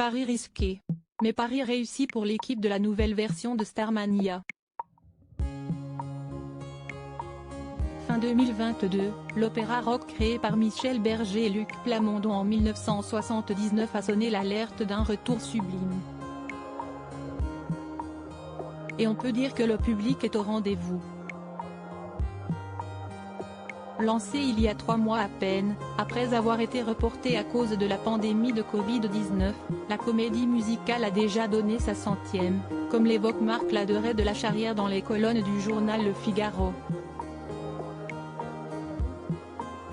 Pari risqué. Mais pari réussi pour l'équipe de la nouvelle version de Starmania. Fin 2022, l'opéra rock créé par Michel Berger et Luc Plamondon en 1979 a sonné l'alerte d'un retour sublime. Et on peut dire que le public est au rendez-vous. Lancé il y a 3 mois à peine, après avoir été reporté à cause de la pandémie de Covid-19, la comédie musicale a déjà donné sa 100e, comme l'évoque Marc Laderet de La Charrière dans les colonnes du journal Le Figaro.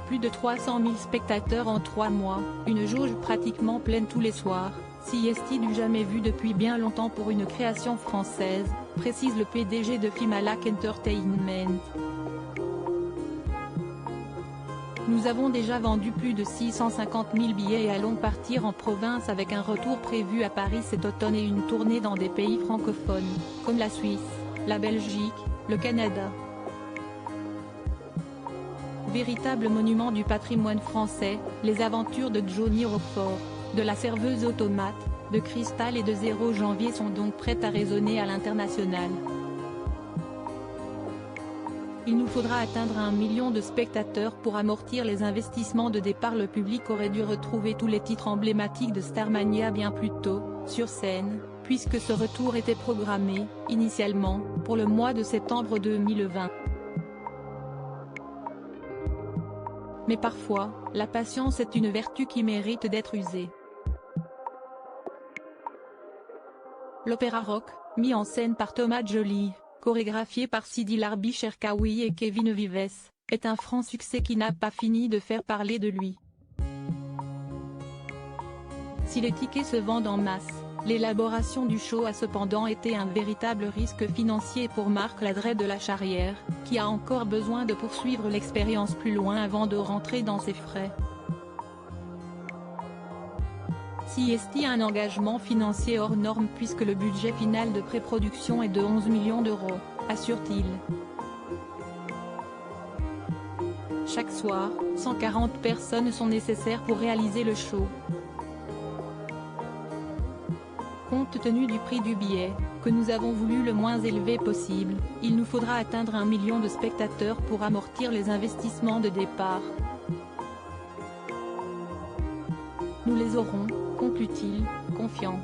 Plus de 300 000 spectateurs en 3 mois, une jauge pratiquement pleine tous les soirs, CST du jamais vu depuis bien longtemps pour une création française, précise le PDG de Fimalac Entertainment. Nous avons déjà vendu plus de 650 000 billets et allons partir en province avec un retour prévu à Paris cet automne et une tournée dans des pays francophones, comme la Suisse, la Belgique, le Canada. Véritable monument du patrimoine français, les aventures de Johnny Roquefort, de la serveuse automate, de Cristal et de 0 janvier sont donc prêtes à résonner à l'international. Il nous faudra atteindre 1 million de spectateurs pour amortir les investissements de départ. Le public aurait dû retrouver tous les titres emblématiques de Starmania bien plus tôt, sur scène, puisque ce retour était programmé, initialement, pour le mois de septembre 2020. Mais parfois, la patience est une vertu qui mérite d'être usée. L'opéra rock, mis en scène par Thomas Joly, chorégraphié par Sidi Larbi Cherkaoui et Kevin Vives, est un franc succès qui n'a pas fini de faire parler de lui. Si les tickets se vendent en masse, l'élaboration du show a cependant été un véritable risque financier pour Marc Laderet de La Charrière, qui a encore besoin de poursuivre l'expérience plus loin avant de rentrer dans ses frais. CST a un engagement financier hors norme puisque le budget final de pré-production est de 11 millions d'euros, assure-t-il. Chaque soir, 140 personnes sont nécessaires pour réaliser le show. Compte tenu du prix du billet, que nous avons voulu le moins élevé possible, il nous faudra atteindre 1 million de spectateurs pour amortir les investissements de départ. Nous les aurons, conclut-il, confiant.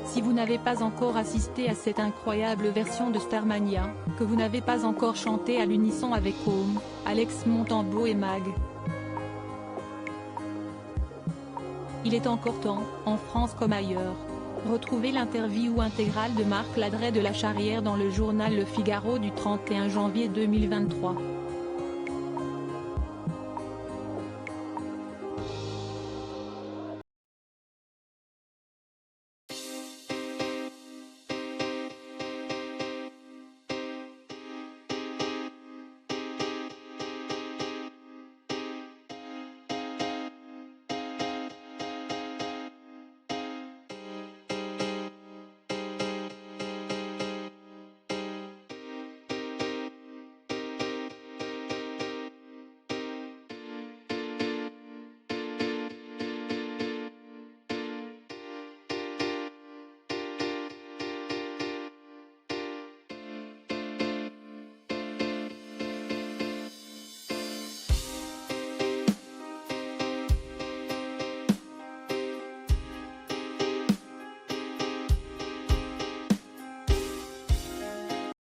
Si vous n'avez pas encore assisté à cette incroyable version de Starmania, que vous n'avez pas encore chanté à l'unisson avec Home, Alex Montembeault et Mag, il est encore temps, en France comme ailleurs. Retrouvez l'interview intégrale de Marc Laderet de La Charrière dans le journal Le Figaro du 31 janvier 2023.